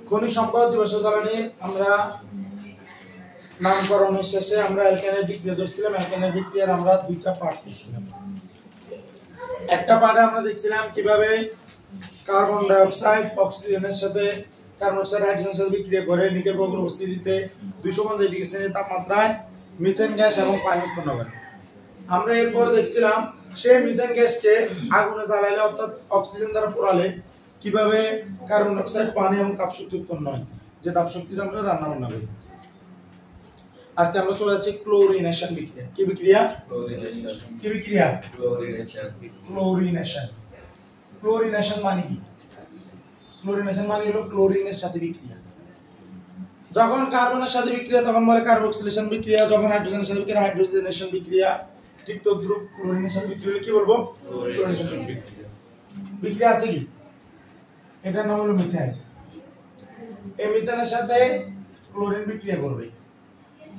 খনিজ সম্পদ দিবস জ্বালানি আমরা নামকরণের শেষে আমরা অ্যালকেনের বিক্রিয়া ধরছিলাম। অ্যালকেনের বিক্রিয়ার আমরা দুইটা পার্ট করছিলাম। একটা পার্টে আমরা দেখছিলাম কিভাবে কার্বন ডাই অক্সাইড অক্সিজেনের সাথে কার্বন ডাইঅক্সাইড হাইড্রোজেনের সাথে বিক্রিয়া করে নিকেল বর্গের উপস্থিতিতে 250 ডিগ্রি সেলসিয়াস তাপমাত্রায় মিথেন গ্যাস এবং পানি উৎপন্ন করে। আমরা এরপর দেখছিলাম সেই মিথেন গ্যাসকে আগুনে জ্বালালে অর্থাৎ অক্সিজেন দ্বারা পোড়ালে কিভাবে কার্বন ডাই অক্সাইড পানি এবং তাপশক্তি উৎপন্ন হয়, যে তাপশক্তিতে আমরা রান্না বান্না করি। আজকে আমরা চলে যাচ্ছি ক্লোরিনেশন বিক্রিয়া। কি বিক্রিয়া? কি বিক্রিয়া? ক্লোরিনেশন। ক্লোরিনেশন মানে কি? ক্লোরিনেশন মানে হলো ক্লোরিনের সাথে বিক্রিয়া। যখন কার্বনের সাথে বিক্রিয়া তখন বলে কার্বক্সিলেশন বিক্রিয়া, যখন হাইড্রোজেনের সাথে বিক্রিয়া হাইড্রোজেনেশন বিক্রিয়া। ঠিক তদ্রূপ ক্লোরিনের সাথে বিক্রিয়া কি বলবো? ক্লোরিনেশন বিক্রিয়া। বিক্রিয়া আছে কি? এটার নাম হলো মিথেন। এই মিথেনের সাথে ক্লোরিন বিক্রিয়া করবে।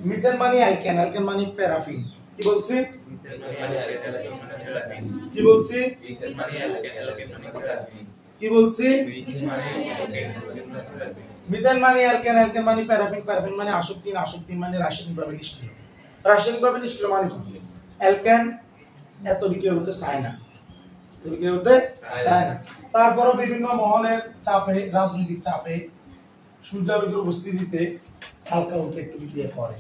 মিথেন মানে অ্যালকেন, অ্যালকেন মানে প্যারাফিন। কি বলছি? কি বলছি? কি বলছি? মিথেন মানে অ্যালকেন, অ্যালকেন মানে প্যারাফিন, প্যারাফিন মানে আসক্তি, আসক্তি মানে রাসায়নিকভাবে নিষ্ক্রিয়। রাসায়নিকভাবে নিষ্ক্রিয় মানে কি? অ্যালকেন এত বিক্রিয়া করতে চায় না, বিক্রিয়া করতে চায় না। তারপরও বিভিন্ন মহলের চাপে, রাজনৈতিক চাপে, সূর্যালোকের উপস্থিতিতে হালকা হালকা একটু বিক্রিয়া করে।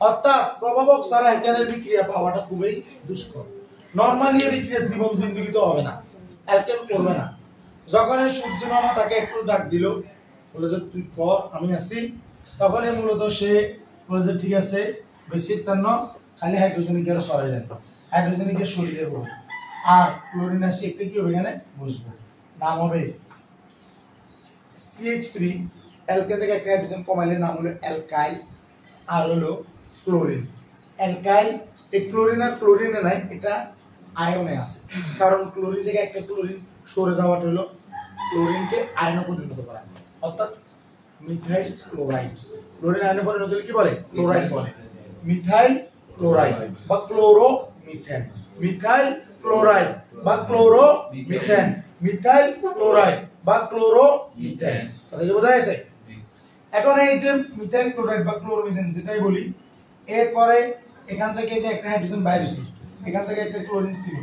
অর্থাৎ প্রভাবক ছাড়া অ্যালকেনের বিক্রিয়া পাওয়াটা খুবই দুষ্কর। নরমালি এই বিক্রিয়া জীবন জিন্দগিতে হবে না, অ্যালকেন করবে না। যখন এই সূর্য মামা তাকে একটু ডাক দিল, বলে যে তুই কর আমি আছি, তখন মূলত সে বলে যে ঠিক আছে, বেশি তান্ন খালি হাইড্রোজেনিক গ্যাস সরাই দেন, হাইড্রোজেনিক গ্যাস সরিয়ে দেবো, আর ক্লোরিন আসি একটা কি এখানে বসবো, নাম হবে CH3। অ্যালকেন থেকে একটা হাইড্রোজেন কমাইলে নাম হলো অ্যালকাইল, আর হলো ক্লোরিন। অ্যালকাইল, এই ক্লোরিন আর ক্লোরিনে নাই, এটা আয়নে আছে, কারণ ক্লোরিন থেকে একটা ক্লোরিন সরে যাওয়াটা হলো ক্লোরিনকে আয়নে পরিণত করা, অর্থাৎ মিথাইল ক্লোরাইড। ক্লোরিন আয়নে পরিণত হলে কি বলে? ক্লোরাইড বলে। মিথাইল ক্লোরাইড বা ক্লোরোমিথেন, মিথাইল ক্লোরাইড বা ক্লোরোমিথেন, মিথাইল ক্লোরাইড বা ক্লোরোমিথেন। কথা কি বোঝা গেছে? এখন এই যে মিথাইল ক্লোরাইড বা ক্লোরোমিথেন যেটাই বলি, এরপরে এখান থেকে যে একটা হাইড্রোজেন বাইরে এসেছে, এখান থেকে একটা ক্লোরিন ছিল,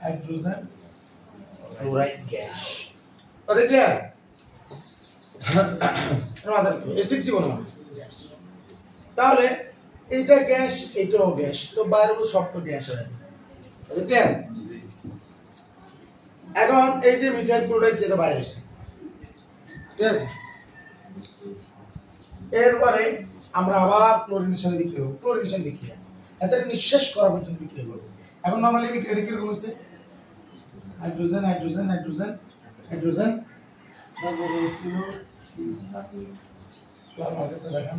হাইড্রোজেন ক্লোরাইড গ্যাস। কথা ক্লিয়ার? আমাদের অ্যাসিড ছিল না, তাহলে এইটা গ্যাস, এইটাও গ্যাস, তো বাইরে সব তো গ্যাস হয়ে যায়। কথা ক্লিয়ার? এখন এই যে মিথাইল ক্লোরাইড যেটা বাইরে এসেছে, ঠিক আছে, এরপরে আমরা আবার ক্লোরিনের সাথে বিক্রিয়া করব। ক্লোরিনেশন বিক্রিয়া এতে নিঃশ্বাস করা পর্যন্ত বিক্রিয়া করব। এখন নরমালি বিক্রিয়া কিরকম হচ্ছে? হাইড্রোজেন হাইড্রোজেন হাইড্রোজেন হাইড্রোজেন, তারপরে ছিল দেখেন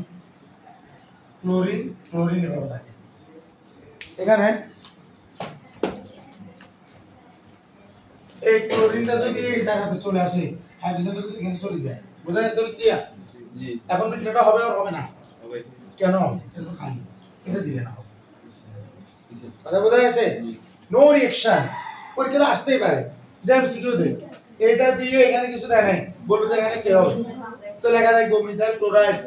ক্লোরিন, ক্লোরিন এভাবে থাকে। এখানে এই ক্লোরিনটা যদি এই জায়গাতে চলে আসে, হাইড্রোজেনটা যদি এখানে চলে যায়, বোঝা যাচ্ছে বিক্রিয়া? জি। এখন বিক্রিয়াটা হবে আর হবে না? হবে। কেন হবে? এটা তো খালি, এটা দিলে না হবে। কথা বোঝা গেছে? নো রিঅ্যাকশন পরীক্ষাতে আসতেই পারে, যে এমসিকিউ দেই এটা দিয়ে এখানে কিছু দেয় নাই, বলবে যে এখানে কি হবে, তো লেখা থাকবে মিথাইল ক্লোরাইড,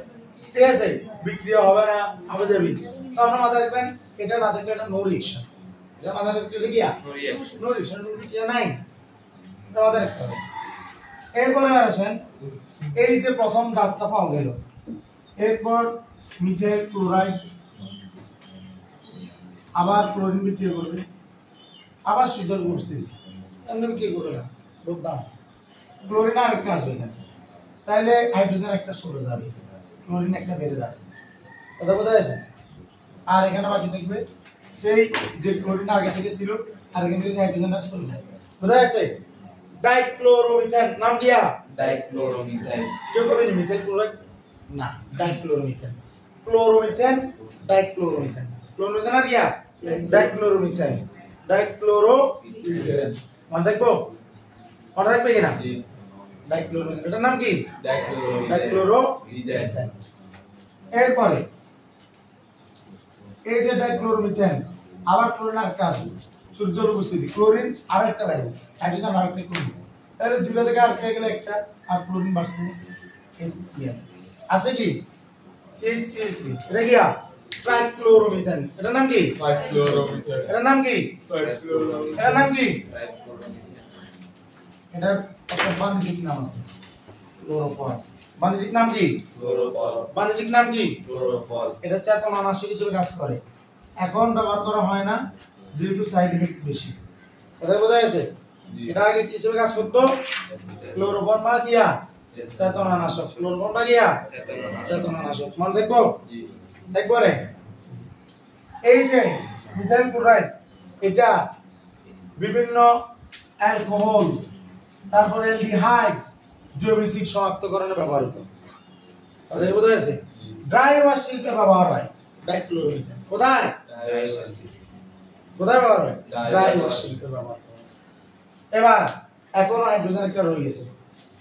ঠিক আছে, বিক্রিয়া হবে না, হবে যাবে। তো আপনারা মাথায় রাখবেন এটা না থাকলে এটা নো রিঅ্যাকশন, এটা মাথায় রাখতে হলে কি নো রিঅ্যাকশন, নো রিঅ্যাকশন, বিক্রিয়া নাই, এটা মাথায় রাখতে হবে। এরপরে আসেন এই যে প্রথম ধাপটা পাওয়া গেল, এরপর মিথাইল ক্লোরাইড আবার ক্লোরিন বিক্রিয়া করবে, আবার সূর্যের উপস্থিতি, এমনি বিক্রিয়া করবে না, বুঝলাম? ক্লোরিন আর একটা আসবে এখানে, তাহলে হাইড্রোজেন একটা সরে যাবে, ক্লোরিন একটা বেড়ে যাবে। কথা বোঝা গেছে? আর এখানে বাকি থাকবে সেই যে ক্লোরিন আগে থেকে ছিল, আর এখান থেকে হাইড্রোজেনটা সরে যাবে। বোঝা গেছে? ডাইক্লোরোমিথেন নাম দিয়া, ডাইক্লোরোমিথেন। কেউ কবে নি মিথাইল ক্লোরাইড না, ডাইক্লোরোমিথেন, ক্লোরোমিথেন, ডাইক্লোরোমিথেন, ক্লোরোমিথেন আর গিয়া ডাইক্লোরোমিথেন, ডাইক্লোরোমিথেন। মনে থাকবো? মনে থাকবে কিনা? ডাইক্লোরোমিথেন, এটার নাম কি? ডাইক্লোরোমিথেন। এরপরে এই যে ডাইক্লোরোমিথেন, আবার ক্লোরিন আরেকটা আসবে, সূর্যের উপস্থিতি ক্লোরিন আর একটা বাইরে হাইড্রোজেন আর একটা ক্লোরিন তাহলে দুটো থেকে আর গেলে একটা আর ক্লোরিন বাড়ছে HCl আছে কি CH3 এটা কি ট্রাইক্লোরোমিথেন এটার নাম কি ট্রাইক্লোরোমিথেন এটার নাম কি ট্রাইক্লোরোমিথেন এটার নাম কি এটার একটা বাণিজ্যিক নাম আছে ক্লোরোফল বাণিজ্যিক নাম কি ক্লোরোফল বাণিজ্যিক নাম কি ক্লোরোফল এটা চেতনানাশক হিসেবে কাজ করে এখন ব্যবহার করা হয় না যেহেতু সাইড ইফেক্ট বেশি কথা বোঝা গেছে এটা আগে কি হিসেবে কাজ করতো ক্লোরোফল বা কিয়া চেতনানাশক ক্লোরোফল বা কিয়া চেতনানাশক মনে দেখো দেখবো রে এই যে মিথাইল ক্লোরাইড এটা বিভিন্ন অ্যালকোহল তারপরে অ্যালডিহাইড জৈবিক শনাক্তকরণে ব্যবহার হতো কথা বোঝা গেছে ড্রাই ওয়াশ শিল্পে ব্যবহার হয় ডাইক্লোরোমিথেন কোথায় কোথায় ব্যবহার হয় ড্রাই ওয়াশ শিল্পে ব্যবহার হয় এবার এখন হাইড্রোজেন একটা রয়ে গেছে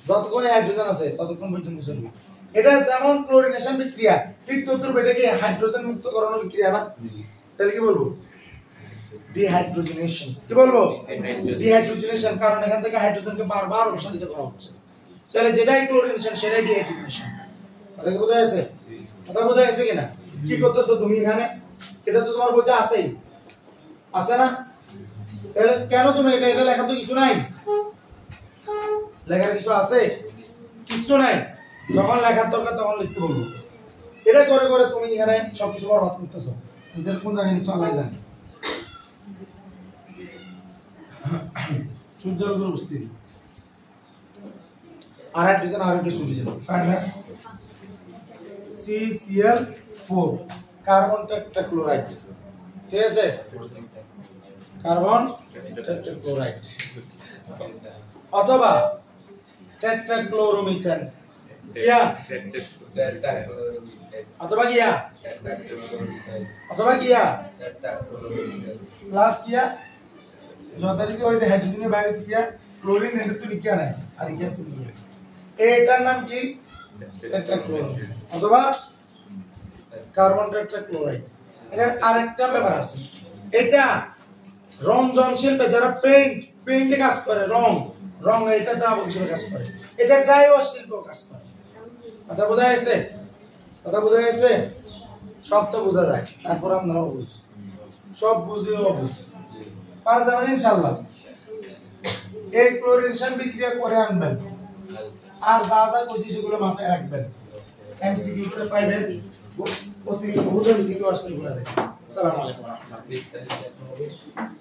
যতক্ষণ হাইড্রোজেন আছে ততক্ষণ পর্যন্ত চলবে এটা যেমন ক্লোরিনেশন বিক্রিয়া ঠিক তদ্রূপ এটাকে হাইড্রোজেন মুক্তকরণ বিক্রিয়া না তাহলে কি বলবো ডিহাইড্রোজেনেশন কি বলবো ডিহাইড্রোজেনেশন কারণ এখান থেকে হাইড্রোজেনকে বারবার অপসারিত করা হচ্ছে তাহলে যেটাই ক্লোরিনেশন সেটাই ডিহাইড্রোজেনেশন কথা কি বোঝা গেছে কথা বোঝা গেছে কিনা কি করতেছো তুমি এখানে এটা তো তোমার বইতে আছেই আছে না তাহলে কেন তুমি এটা এটা লেখা তো কিছু নাই লেখার কিছু আছে কিছু নাই যখন লেখার দরকার তখন লিখতে বলবো এটা করে করে তুমি এখানে সবকিছু বরবাদ করতেছো নিজের কোন জায়গায় নিচ্ছ আল্লাহ জানে সূর্যের উপর উপস্থিতি আর হাইড্রোজেন আর কি সূর্য কারণ CCl4 কার্বন টেট্রাক্লোরাইড ঠিক আছে কার্বন টেট্রাক্লোরাইড অথবা টেট্রাক্লোরোমিথেন কিয়া অথবা কিয়া অথবা কিয়া প্লাস কিয়া যথারীতি ওই যে হাইড্রোজেনের বাইরে কিয়া ক্লোরিন এটা তো লিখা নাই আর কি আছে এটার নাম কি টেট্রাক্লোরোমিথেন অথবা কার্বন টেট্রাক্লোরাইড এটার আরেকটা ব্যাপার আছে এটা রংজন শিল্পে যারা পেইন্টে কাজ করে রং এটা দ্রাবক হিসেবে কাজ করে এটা ড্রাই ওয়াশ শিল্প কাজ করে কথা বোঝা গেছে কথা বোঝা গেছে সব তো বোঝা যায় তারপর আপনারা বুঝ সব বুঝেও বুঝ পারা যাবেন ইনশাআল্লাহ এই ক্লোরিনেশন বিক্রিয়া করে আনবেন আর যা যা কইছি সেগুলো মাথায় রাখবেন এমসিকিউ করে পাইবেন অতি বহু এমসিকিউ আসছে এগুলো দেখেন আসসালামু আলাইকুম ওয়া রাহমাতুল্লাহ